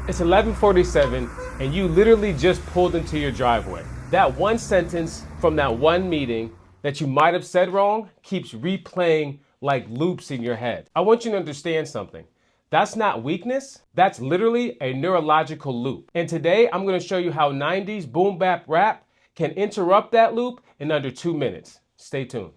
It's 11:47 and you literally just pulled into your driveway. That one sentence from that one meeting that you might have said wrong keeps replaying like loops in your head. I want you to understand something. That's not weakness, that's literally a neurological loop. And today I'm gonna show you how 90s boom bap rap can interrupt that loop in under 2 minutes. Stay tuned.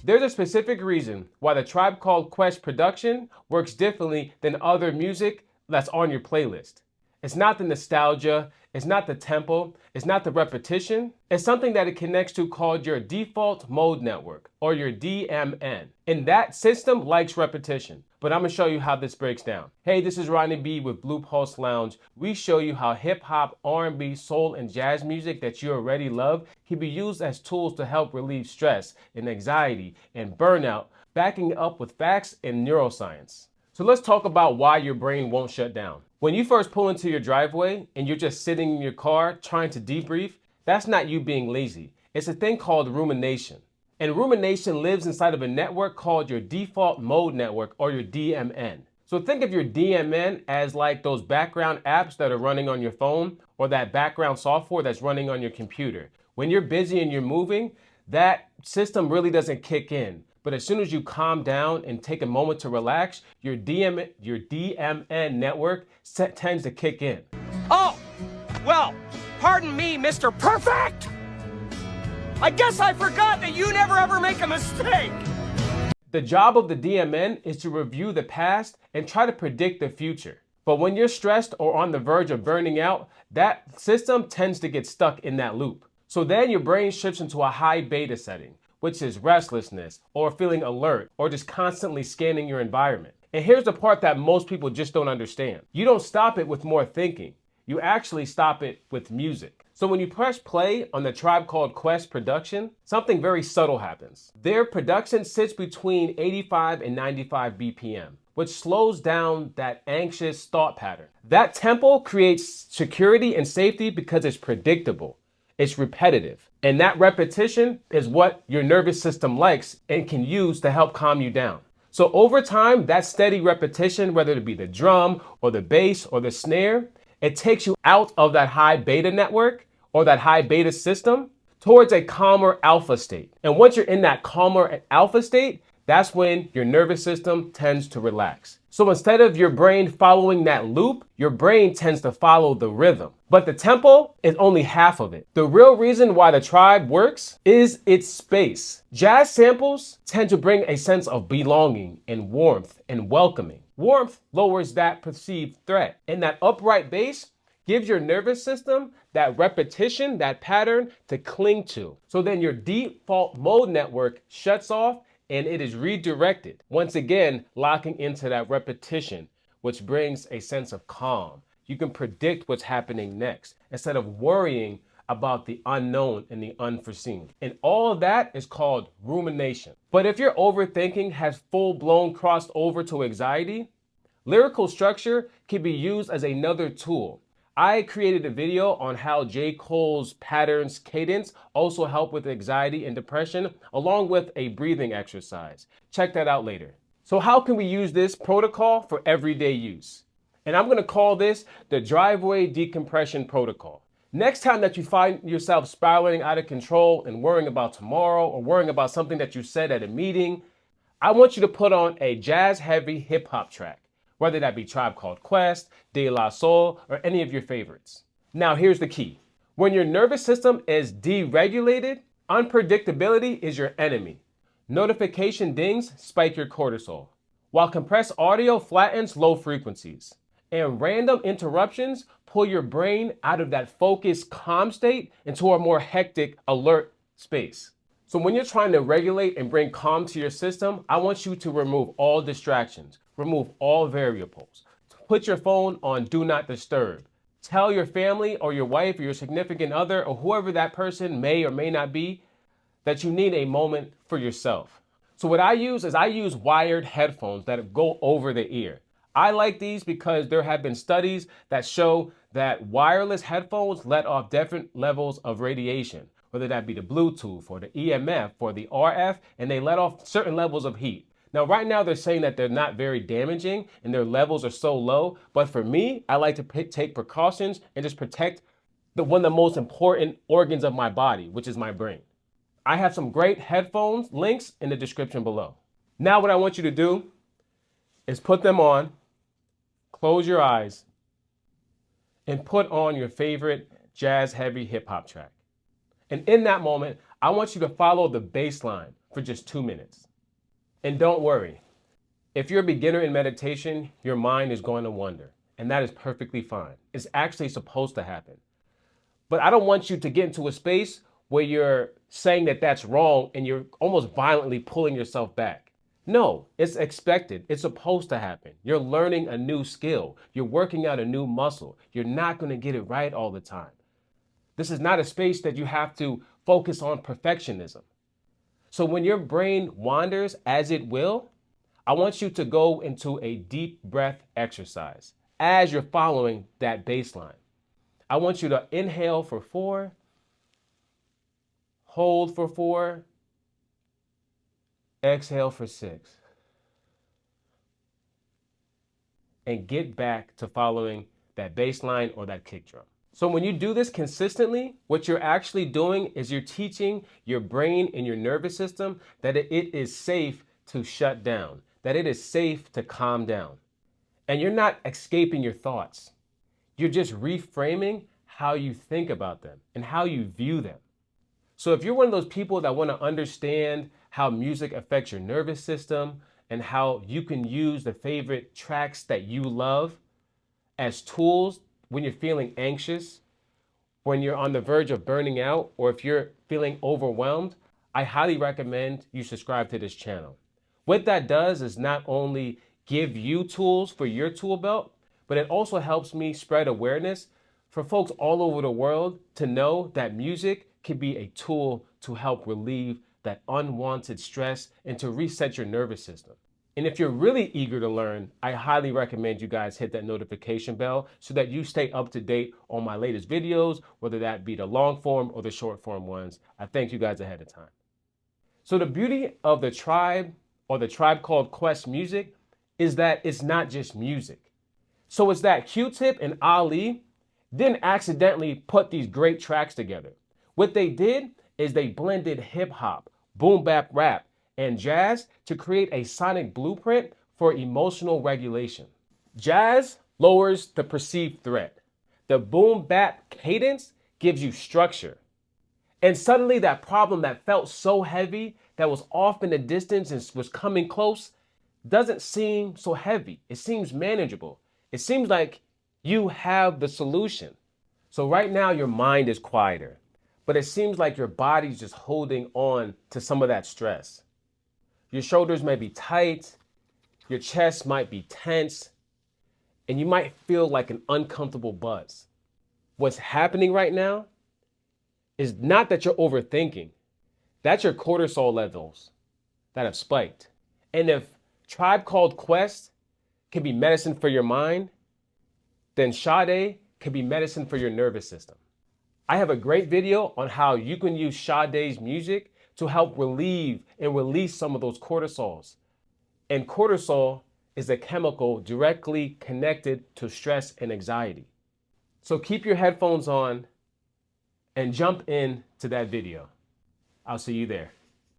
There's a specific reason why the Tribe Called Quest production works differently than other music that's on your playlist. It's not the nostalgia, it's not the tempo, it's not the repetition. It's something that it connects to called your default mode network, or your DMN. And that system likes repetition. But I'm gonna show you how this breaks down. Hey, this is Ronnie B with Blue Pulse Lounge. We show you how hip hop, R&B, soul, and jazz music that you already love can be used as tools to help relieve stress and anxiety and burnout, backing up with facts and neuroscience. So let's talk about why your brain won't shut down. When you first pull into your driveway and you're just sitting in your car trying to debrief, that's not you being lazy. It's a thing called rumination. And rumination lives inside of a network called your default mode network, or your DMN. So think of your DMN as like those background apps that are running on your phone, or that background software that's running on your computer. When you're busy and you're moving, that system really doesn't kick in. But as soon as you calm down and take a moment to relax, your DMN network tends to kick in. Oh, well, pardon me, Mr. Perfect. I guess I forgot that you never ever make a mistake. The job of the DMN is to review the past and try to predict the future. But when you're stressed or on the verge of burning out, that system tends to get stuck in that loop. So then your brain shifts into a high beta setting, which is restlessness or feeling alert or just constantly scanning your environment. And here's the part that most people just don't understand. You don't stop it with more thinking. You actually stop it with music. So when you press play on the Tribe Called Quest production, something very subtle happens. Their production sits between 85 and 95 BPM, which slows down that anxious thought pattern. That tempo creates security and safety because it's predictable. It's repetitive. And that repetition is what your nervous system likes and can use to help calm you down. So over time, that steady repetition, whether it be the drum or the bass or the snare, it takes you out of that high beta network or that high beta system towards a calmer alpha state. And once you're in that calmer alpha state, that's when your nervous system tends to relax. So instead of your brain following that loop, your brain tends to follow the rhythm. But the tempo is only half of it. The real reason why the tribe works is its space. Jazz samples tend to bring a sense of belonging and warmth and welcoming. Warmth lowers that perceived threat, and that upright bass gives your nervous system that repetition, that pattern to cling to. So then your default mode network shuts off and it is redirected, once again locking into that repetition, which brings a sense of calm. You can predict what's happening next instead of worrying about the unknown and the unforeseen. And all of that is called rumination. But if your overthinking has full-blown crossed over to anxiety, lyrical structure can be used as another tool. I created a video on how J. Cole's patterns cadence also help with anxiety and depression, along with a breathing exercise. Check that out later. So how can we use this protocol for everyday use? And I'm gonna call this the Driveway Decompression Protocol. Next time that you find yourself spiraling out of control and worrying about tomorrow or worrying about something that you said at a meeting, I want you to put on a jazz-heavy hip-hop track, whether that be Tribe Called Quest, De La Soul, or any of your favorites. Now here's the key. When your nervous system is deregulated, unpredictability is your enemy. Notification dings spike your cortisol, while compressed audio flattens low frequencies. And random interruptions pull your brain out of that focused, calm state into a more hectic, alert space. So when you're trying to regulate and bring calm to your system, I want you to remove all distractions, remove all variables. Put your phone on Do Not Disturb. Tell your family or your wife or your significant other or whoever that person may or may not be that you need a moment for yourself. So what I use is wired headphones that go over the ear. I like these because there have been studies that show that wireless headphones let off different levels of radiation, whether that be the Bluetooth or the EMF or the RF, and they let off certain levels of heat. Now, right now, they're saying that they're not very damaging and their levels are so low. But for me, I like to take precautions and just protect one of the most important organs of my body, which is my brain. I have some great headphones links in the description below. Now, what I want you to do is put them on, close your eyes, and put on your favorite jazz heavy hip hop track. And in that moment, I want you to follow the bass line for just 2 minutes. And don't worry, if you're a beginner in meditation, your mind is going to wander, and that is perfectly fine. It's actually supposed to happen. But I don't want you to get into a space where you're saying that that's wrong and you're almost violently pulling yourself back. No, it's expected. It's supposed to happen. You're learning a new skill. You're working out a new muscle. You're not going to get it right all the time. This is not a space that you have to focus on perfectionism. So when your brain wanders, as it will, I want you to go into a deep breath exercise as you're following that baseline. I want you to inhale for 4, hold for 4, exhale for 6, and get back to following that baseline or that kick drum. So when you do this consistently, what you're actually doing is you're teaching your brain and your nervous system that it is safe to shut down, that it is safe to calm down. And you're not escaping your thoughts. You're just reframing how you think about them and how you view them. So if you're one of those people that want to understand how music affects your nervous system and how you can use the favorite tracks that you love as tools when you're feeling anxious, when you're on the verge of burning out, or if you're feeling overwhelmed, I highly recommend you subscribe to this channel. What that does is not only give you tools for your tool belt, but it also helps me spread awareness for folks all over the world to know that music can be a tool to help relieve that unwanted stress and to reset your nervous system. And if you're really eager to learn, I highly recommend you guys hit that notification bell so that you stay up to date on my latest videos, whether that be the long form or the short form ones. I thank you guys ahead of time. So the beauty of the Tribe or the Tribe Called Quest music is that it's not just music. So it's that Q-Tip and Ali didn't accidentally put these great tracks together. What they did is they blended hip hop, boom bap rap, and jazz to create a sonic blueprint for emotional regulation. Jazz lowers the perceived threat. The boom bap cadence gives you structure. And suddenly that problem that felt so heavy, that was off in the distance and was coming close, doesn't seem so heavy. It seems manageable. It seems like you have the solution. So right now your mind is quieter, but it seems like your body's just holding on to some of that stress. Your shoulders may be tight, your chest might be tense, and you might feel like an uncomfortable buzz. What's happening right now is not that you're overthinking. That's your cortisol levels that have spiked. And if Tribe Called Quest can be medicine for your mind, then Sade can be medicine for your nervous system. I have a great video on how you can use Sade's music to help relieve and release some of those cortisols. And cortisol is a chemical directly connected to stress and anxiety. So keep your headphones on and jump in to that video. I'll see you there.